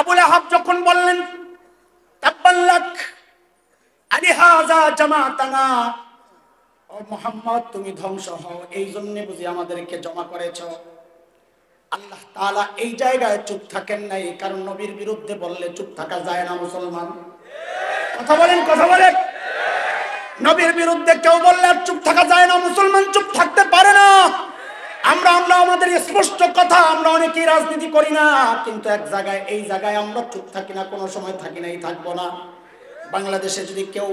আবু লাহাব যখন বললেন তাব্বাল্লাক আলিহাযা জামাতানা, ও মুহাম্মদ তুমি ধ্বংস হও, এই জন্য বুঝি আমাদেরকে জমা করেছো। আল্লাহ তাআলা এই জায়গায় চুপ থাকেন নাই, কারণ নবীর বিরুদ্ধে বললে চুপ থাকা যায় না মুসলমান। কথা বলেন, কথা বলেন। নবীর বিরুদ্ধে কেউ বললে আর চুপ থাকা যায় না, মুসলমান চুপ থাকতে পারে না। আমরা আমাদের স্পষ্ট কথা, আমরা অনেকেই রাজনীতি করি না, কিন্তু এক জায়গায় এই জায়গায় আমরা চুপ থাকি না, কোনো সময় থাকি নাই, থাকবো না। বাংলাদেশে যদি কেউ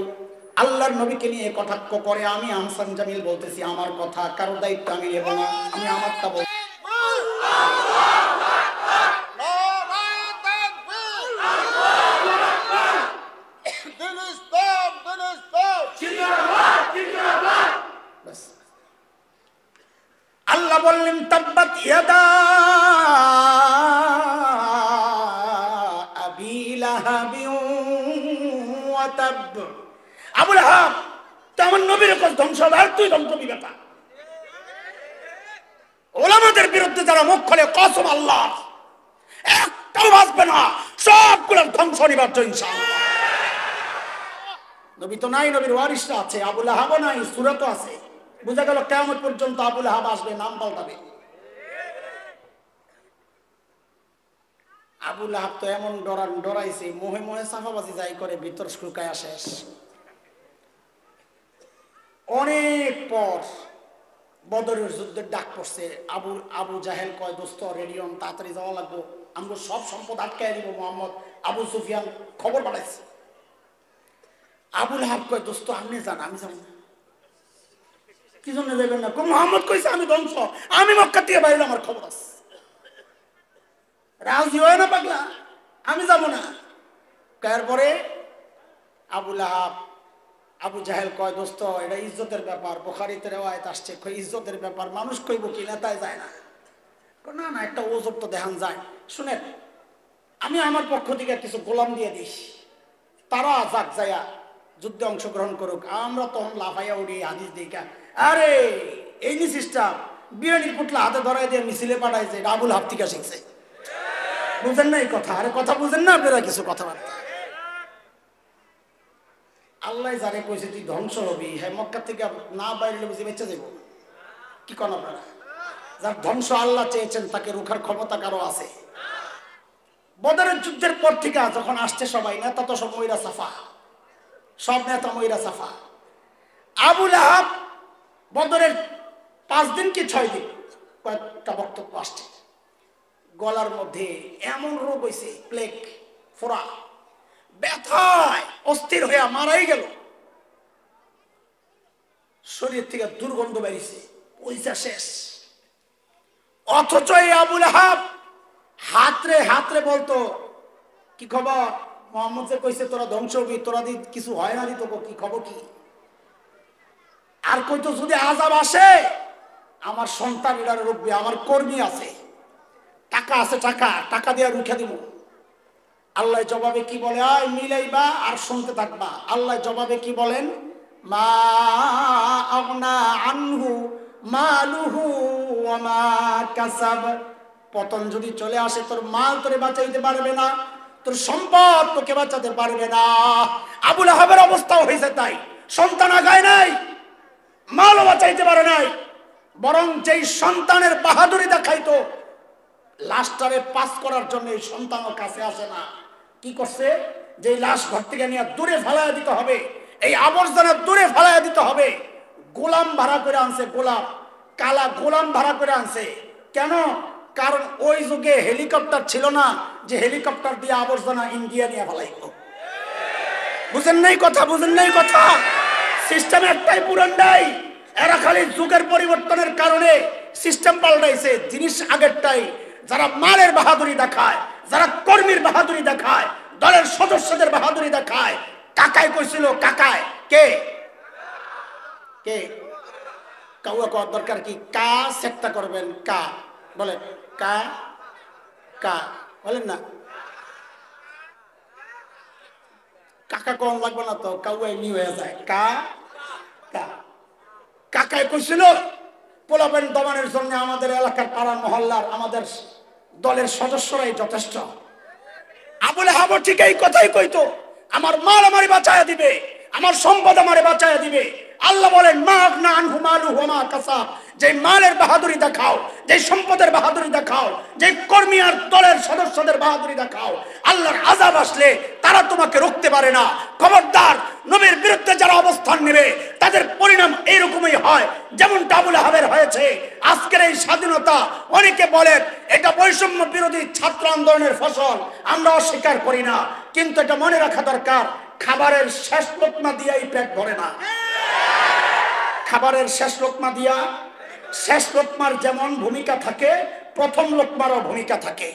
আল্লাহর নবীকে নিয়ে কটাক্ষ করে, আমি আহসান জামিল বলতেছি আমার কথা, কারো দায়িত্ব আমি নেব না, আমি আমারটা বলছি। আল্লাহ বললেন তাব্বাত ইয়াদা আবি লাহাবিন ওয়া তাব। আবু লাহাব তেমন নবীর উপর ধ্বংস হবে, আর তুই ধ্বংস দিবি বেটা। ওলামাদের বিরুদ্ধে যারা মুখ খোলে, কসম আল্লাহ একটাও বাঁচবে না, সবগুলোর ধ্বংস অনিবার্য ইনশাআল্লাহ। নবী তো নাই, নবীর ওয়ারিসরা আছে, আবু লাহাবও নাই, সূরাতও আছে। বুঝা গেল কিয়ামত পর্যন্ত আবু লাহাব আসবে, নাম পাল্টাবে। আবু লাহাব তো এমন ডরাইছে, মোহে মোহে সাফাবাজি যাই করে, ভিতর শুকায়া শেষ। অনেক পর বদরের যুদ্ধের ডাক পড়ছে, আবু জাহেল কয় দোস্ত রেডিয়ন, তাড়াতাড়ি যাওয়া লাগবো, আমরা সব সম্পদ আটকায় দিব। মোহাম্মদ আবু সুফিয়ান খবর পাঠাইছে। আবু লাহাব কয় দোস্ত আপনি যান, আমি যাবো। কি জন্য যাবেন না? মোহাম্মদ কইছে আমি ধ্বংস, আমি মক্কা থেকে বাইরে, আমার খবর আছে। রাজি হয় না পাগলা, আমি যাব না। তারপরে আবু লাহাব আবু জাহেল কয় দোস্ত এটা ইজ্জতের ব্যাপার, বুখারীতে রিওয়ায়াত আসছে, ইজ্জতের ব্যাপার, মানুষ কইব কি নেতায় যায় না। না না, একটা ওজোর তো দেখান যায়। শুনেন, আমি আমার পক্ষ থেকে কিছু গোলাম দিয়ে দিস, তারা যাক যায়া যুদ্ধে অংশগ্রহণ করুক, আমরা তখন লাফাইয়া উড়ি হাদিস দেখা। আরে এই নি সিস্টেম, বিরিয়ানির পুটলা হাতে ধরাই দিয়ে মিছিলে পাঠাইছে, এটা আবুল হাব থেকে শিখছে। বুঝেন না এই কথা? আরে কথা বুঝেন না আপনারা কিছু কথাবার্তা? আল্লাহ যারে কইছে তুই ধ্বংস হবি, হ্যাঁ মক্কা থেকে না বাইরে বুঝে বেঁচে যাবো, কি করেন আপনারা? যার ধ্বংস আল্লাহ চেয়েছেন তাকে রুখার ক্ষমতা কারো আছে? বদরের যুদ্ধের পর থেকে যখন আসছে সবাই, নেতা তো সব ময়রা সাফা, সব নেতা ময়রা সাফা। আবু লাহাব বদরের 5 দিন কি 6 দিন কয়েকটা বক্তব্য আসছে, গলার মধ্যে এমন রোগ হয়েছে, প্লেগ ফোড়া, ব্যথায় অস্থির হয়ে মারাই গেল, শরীর থেকে দুর্গন্ধ বেরিয়েছে, পয়সা শেষ। অথচ এই আবু লাহাব হাতরে হাতরে বলতো কি খবর, মোহাম্মদ যে কইছে তোরা ধ্বংস হবি, তোরা দি কিছু হয় না, দিত কি খবর কি? আর কইতো যদি আযাব আসে আমার সন্তান এরা রুখবে, আমার কর্মী আছে, টাকা আছে, টাকা টাকা দিয়ে রুখে দিব। আল্লাহ জবাবে কি বলে, আয় মিলাইবা আর শুনতে থাকবা। আল্লাহ জবাবে কি বলেন, মা আগনা আনহু মালুহু ওয়া মা কাসাব। পতন যদি চলে আসে, তোর মাল তোরে বাঁচাইতে পারবে না, তোর সম্পদ তোকে বাঁচাতে পারবে না। আবু লাহাবের অবস্থাও হয়েছে তাই, সন্তান আগায় নাই, মালও বাঁচাইতে পারে নাই, বরং যেই সন্তানের বাহাদুরি দেখাইতো লাশটারে পাস করার জন্য এই সন্তানও কাছে আসে না। কি করছে, যে লাশ ঘর থেকে নিয়ে দূরে ফেলাইয়া দিতে হবে, এই আবর্জনা দূরে ফেলাইয়া দিতে হবে, গোলাম ভাড়া করে আনছে, গোলাম কালা গোলাম ভাড়া করে আনছে। কেন? কারণ ওই যুগে হেলিকপ্টার ছিল না যে হেলিকপ্টার দিয়ে আবর্জনা ইন্ডিয়া নিয়ে ফেলাইব। বুঝেন নাই কথা? বুঝেন নাই কথা? সিস্টেম একটাই, পুরানটাই। এরা খালি যুগের পরিবর্তনের কারণে সিস্টেম পাল্টাইছে, জিনিস আগেরটাই। যারা মালের বাহাদুরি দেখায়, যারা কর্মীর বাহাদুরি দেখায়, দলের সদস্যদের বাহাদুরি দেখায়। কাকায় কইছিল, কাকায় কে কে কাউয়া করার দরকার কি? কা সেটটা করবেন, কা বলেন, কা কা বলেন না, কাকা কম লাগবে না তো, কাউয়াই নি হয়ে যায়। কা কা কাকায় কইছিল পোলাপেন দমনের জন্য আমাদের এলাকার পাড়া মহল্লার আমাদের দলের সদস্যরাই যথেষ্ট। আহাব ঠিক এই কথাই কইতো, আমার মাল আমারে বাঁচায়া দিবে, আমার সম্পদ আমারে বাঁচায়া দিবে। আল্লাহ বলেন মা আগনা আনহু মালুহু ওয়া মা কাসাব, যে মালের বাহাদুরি দেখাও, যে সম্পদের বাহাদুরি দেখাও, যে কর্মী আর দলের সদস্যদের বাহাদুরি দেখাও, আল্লাহর আযাব আসলে তারা তোমাকে রুখতে পারে না। খবরদার, নবীর বিরুদ্ধে যারা অবস্থান নেবে তাদের পরিণাম এইরকমই হয় যেমনটা আবু লাহাবের হয়েছে। আজকের এই স্বাধীনতা অনেকে বলেন এটা বৈষম্য বিরোধী ছাত্র আন্দোলনের ফসল, আমরা অস্বীকার করি না, কিন্তু এটা মনে রাখা দরকার, খাবারের শেষ লোকমা দিয়াই পেট ভরে না। খাবারের শেষ লোকমা দিয়া, শেষ লোকমার যেমন ভূমিকা থাকে প্রথম লোকমারও ভূমিকা থাকে।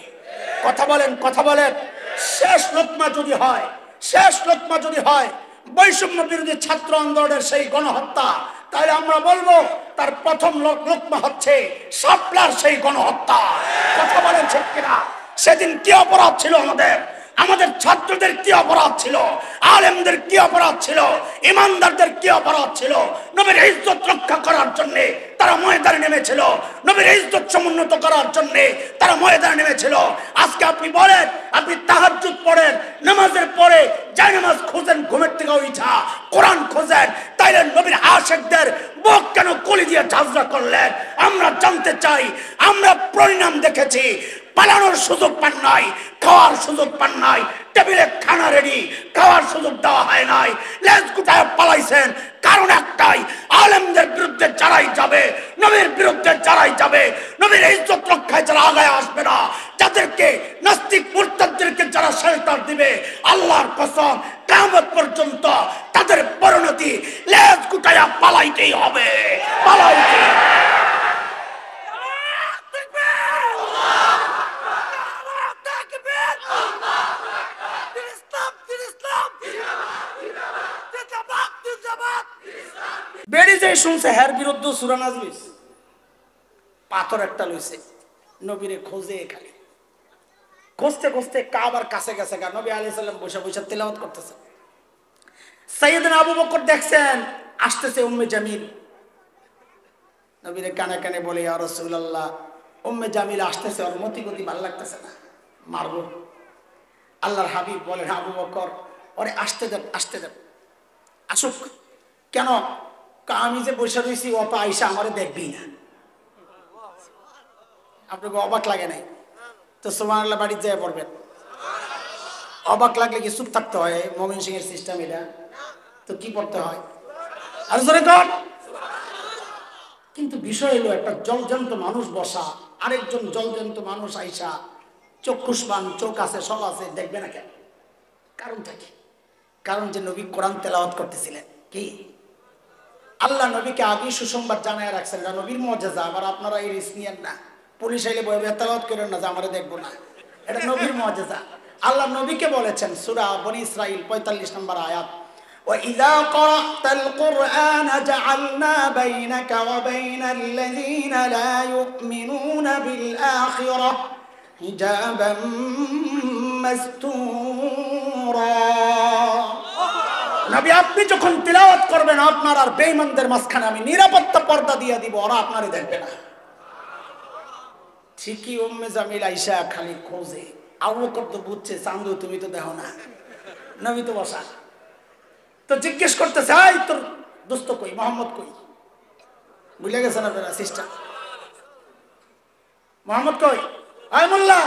কথা বলেন, কথা বলেন। শেষ লোকমা যদি হয়, শেষ লোকমা যদি হয় বৈষম্য বিরোধী ছাত্র আন্দোলনের সেই গণহত্যা, তাহলে আমরা বলবো তার প্রথম লোকমা হচ্ছে শাপলার সেই গণহত্যা। কথা বলেন ঠিক কিনা? সেদিন কি অপরাধ ছিল আমাদের, আমাদের ছাত্রদের কি অপরাধ ছিল, আলেমদের কি অপরাধ ছিল, ইমানদারদের কি অপরাধ ছিল? নবীর ইজ্জত রক্ষা করার জন্য তারা ময়দানে নেমেছিল, নবীর ইজ্জত সমুন্নত করার জন্য তারা ময়দানে নেমেছিল। আজকে আপনি বলেন, আপনি তাহাজ্জুদ পড়েন, নামাজের পরে যাই নামাজ খোঁজেন, ঘুমের থেকে উঠা কোরআন খোঁজেন, তাইলে নবীর আশিকদের বুক কেন কলি দিয়ে ঝাঁঝরা করলেন? আমরা জানতে চাই। আমরা পরিণাম দেখেছি, পালানোর সুযোগ পান নাই, খাওয়ার সুযোগ পান নাই, টেবিলে খানা রেডি, খাওয়ার সুযোগ দেওয়া হয় নাই, লেজ গুটায় পালাইছেন। কারণ একটাই, আলেমদের বিরুদ্ধে যারাই যাবে, নবীর বিরুদ্ধে যারাই যাবে, নবীর ইজ্জত রক্ষায় যারা আগায় আসবে না, যাদেরকে নাস্তিক মুরতাদদেরকে যারা শেল্টার দিবে, আল্লাহর কসম কিয়ামত পর্যন্ত তাদের পরিণতি লেজ গুটায়া পালাইতেই হবে, পালাইতেই হবে। বেড়ি যে শুনছে হের বিরুদ্ধে সূরা নাজ লইছে, পাথর একটা লইছে, নবীরে খোঁজে, খালি খুঁজতে খুঁজতে কাবার কাছে গেছে, নবী আলাইহিস সালাম বসে বসে তেলাওয়াত করতেছে। সাইয়েদনা আবু বকর দেখছেন আসতেছে উম্মে জামিল, নবীরে কানে কানে বলে ইয়া রাসূলুল্লাহ, উম্মে জামিল আসতেছে, ওর মতি গতি ভালো লাগতেছে না, মারবো। আল্লাহর হাবিব বলেন আবু বকর ওরে আসতে দেন, আসতে দেন, আসুক। কেন? আমি যে বসে রয়েছি ও তো আইসা আমারে দেখবি না। আপনাকে অবাক লাগে নাই তো সুবহানাল্লাহ বাড়িতে যেয়ে পড়বেন। অবাক লাগলে কি চুপ থাকতে হয়? মমিন সিং এর সিস্টেম এটা। তো কি করতে হয়? আর জোরে কর। কিন্তু বিষয় হলো একটা জলজন্ত মানুষ বসা, আরেকজন জলজন্ত মানুষ আইসা, চক্ষুষ্মান, চোখ আছে, সব আছে, দেখবে না কেন? কারণটা কি? কারণ যে নবী কোরআন তেলাওয়াত করতেছিলেন। কি আল্লাহ নবীকে আগেই সুসংবাদ জানায় রাখছেন, নবীর মুআজিজা। আবার আপনারা এই রিস্ক নিয়েন না, পুলিশ আইলে বই তেলাওয়াত করেন না যে আমারে দেখবো না, এটা নবীর মুআজিজা। আল্লাহ নবীকে বলেছেন সূরা বনী ইসরাঈল 45 নম্বর আয়াত, وَإِذَا قَرَأْتَ الْقُرْآنَ جَعَلْنَا بَيْنَكَ وَبَيْنَ الَّذِينَ لَا يُؤْمِنُونَ بِالْآخِرَةِ حِجَابًا مَسْتُورًا। নবী আপনি যখন তিলাওয়াত করবেন, আপনার আর বেঈমানদের মাঝখানে আমি নিরাপত্তা পর্দা দিয়ে দিব, ওরা আপনারই দেখবে না। ঠিকই উম্মে জামিল আইসা খালি খোঁজে, আবু বকর তো বুঝছে, চান্দু তুমি তো দেখো না, নবী তো বসা, তো জিজ্ঞেস করতেছে এই তোর দোস্ত কই, মোহাম্মদ কই? ভুলে গেছেন আপনারা সিস্টার? মোহাম্মদ কই? আয় মোল্লা।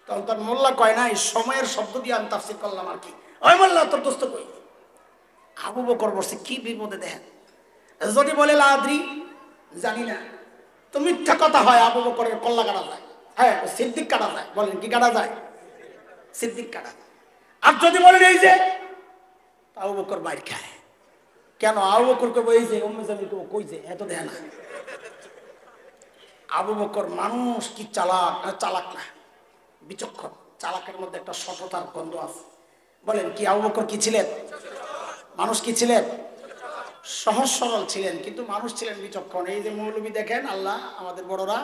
তখন তোর মোল্লা কয় নাই, সময়ের শব্দ দিয়ে আমি তাফসীর করলাম আর কি। ওই মোল্লা তোর দোস্ত কই? আবু বকর বসে কি বিপদে দেখেন। যদি বলে লা আদরি, জানি না, তো মিথ্যা কথা হয়। আবু বকরের কল্লা কাটা যায়, হ্যাঁ সিদ্দিক কাটা যায়। বলেন কি কাটা যায়? সিদ্দিক কাটা। আর যদি বলেন এই যে, আবু বকর মাইর খায়। কেন? আবু বকর কই এই যে, উম্মে জামিল কই যে, এত দেয় না। আবু বকর মানুষ কি চালাক, চালাক না, বিচক্ষণ। চালাকের মধ্যে একটা সততার গন্ধ আছে। বলেন কি আবু বকর কি ছিলেন? মানুষ কি ছিলেন? সহজ সরল ছিলেন, কিন্তু মানুষ ছিলেন বিচক্ষণ। এই যে মৌলবী দেখেন, আল্লাহ আমাদের বড়রা,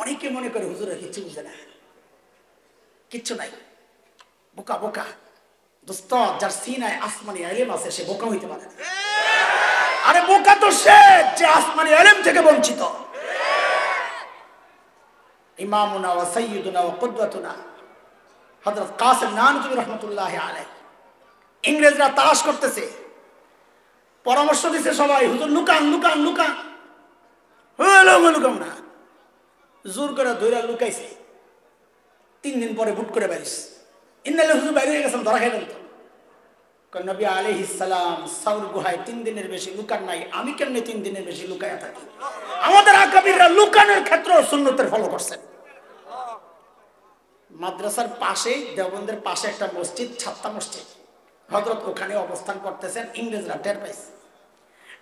অনেকে মনে করে হুজুরের কিচ্ছু বুঝে না, কিচ্ছু নাই, বোকা বোকা। দোস্ত, যার সিনায় আসমানি ইলম আছে সে বোকা হইতে পারে না। আরে বোকা তো সে যে আসমানি ইলম থেকে বঞ্চিত। ইমামুনা ওয়া সাইয়্যিদুনা ওয়া কুদওয়াতুনা হযরত কাসেম নানতুবি রহমতুল্লাহ আলাইহি। ইংরেজরা তালাশ করতেছে, পরামর্শ দিছে সবাই, হুজুর লুকান লুকান লুকান। লুকাম না, জোর করে ধইরা লুকাইছে। 3 দিন পরে বুট করে বাইরিস, ইন্নালে হুজুর বাইরে গেছেন, ধরা খাইলেন তো। নবী আলাইহিস সালাম সাউর গুহায় 3 দিনের বেশি লুকান নাই, আমি কেমনে 3 দিনের বেশি লুকায়া থাকি? আমাদের আকাবিররা লুকানোর ক্ষেত্রে সুন্নতের ফলো করছেন। মাদ্রাসার পাশে, দেওবন্দের পাশে একটা মসজিদ, ছাত্তা মসজিদ, হযরত ওখানে অবস্থান করতেছেন। ইংরেজরা টের পাইছে,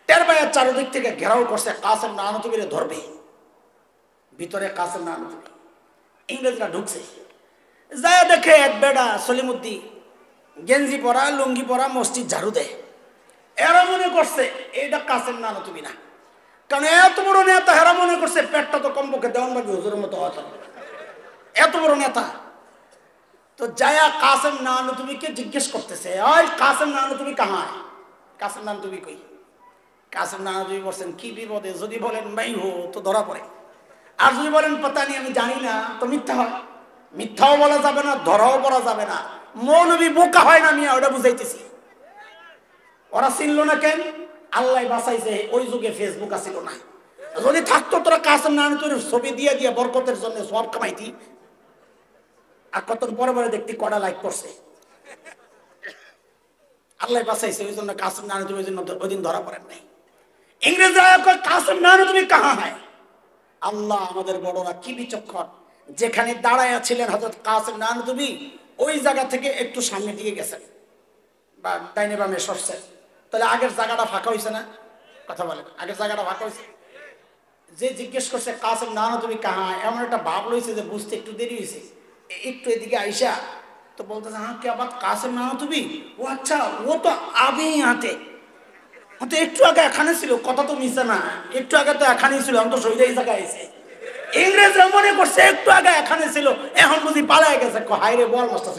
টের পাইয়া চারদিক থেকে ঘেরাও করছে, কাসেম নানতুবিরে ধরবে। ভিতরে কাসেম নানতুবি, ইংরেজরা ঢুকছে, যায় দেখে এক বেটা সলিমুদ্দিন গেঞ্জি পরা, লুঙ্গি পরা, মসজিদ ঝাড়ু দেয়। এরা মনে করছে এইটা কাসেম নানতুবি না, কারণ এত বড় নেতা। এরা মনে করছে পেটটা তো কমপক্ষে দেওয়ানবাগি হুজুরের মতো হতো, এত বড় নেতা। তো যায়া কাসেম নানতুবিকে জিজ্ঞেস করতেছে, ওই কাসেম নানতুবি কাহা? কাসেম নানতুবি কই? কাসেম নানতুবি বলছেন, কি বিপদে, যদি বলেন মাই হো তো ধরা পড়ে, আর যদি বলেন পাতা নেই আমি জানি না তো মিথ্যা হয়। মিথ্যাও বলা যাবে না, ধরাও পড়া যাবে না। মৌলবি বোকা হয় না মিয়া, ওটা বুঝাইতেছি। ওরা চিনল না কেন? আল্লাহ বাঁচাইছে, ওই যুগে ফেসবুক আসিল না। যদি থাকতো তোরা কাসেম নানতুবির ছবি দিয়ে দিয়ে বরকতের জন্য সব কামাইতি, আর কত পরে পরে দেখতি কটা লাইক করছে। আল্লাহ বাঁচাইছে, ওই জন্য কাসেম নানতুবি ওই জন্য ওই দিন ধরা পড়েন নাই। ইংরেজরা কাসেম নানতুবি কাহা হয়? আল্লাহ আমাদের বড়রা কি বিচক্ষণ, যেখানে দাঁড়ায় ছিলেন হযরত কাসেম নানতুবি, ওই জায়গা থেকে একটু সামনে দিকে গেছেন বা ডাইনে বামে সরছেন, তাহলে আগের জায়গাটা ফাঁকা হয়েছে না? কথা বলেন, আগের জায়গাটা ফাঁকা হয়েছে। যে জিজ্ঞেস করছে কাসেম নানতুবি কাহা, এমন একটা ভাব রয়েছে যে বুঝতে একটু দেরি হয়েছে। একটু এদিকে আইসা তো বলতেছে, হ্যাঁ কে আবার কাসেম নানতুবি? ও আচ্ছা, ও তো আবে হাতে, ও তো একটু আগে এখানে ছিল। কথা তো মিশে না, একটু আগে তো এখানেই ছিল, আমি তো শহীদ এই জায়গায় এসে। ইংরেজরা মনে করছে একটু আগে এখানে ছিল, এখন বুঝি পালায় গেছে। হায় রে বল মাস্টার,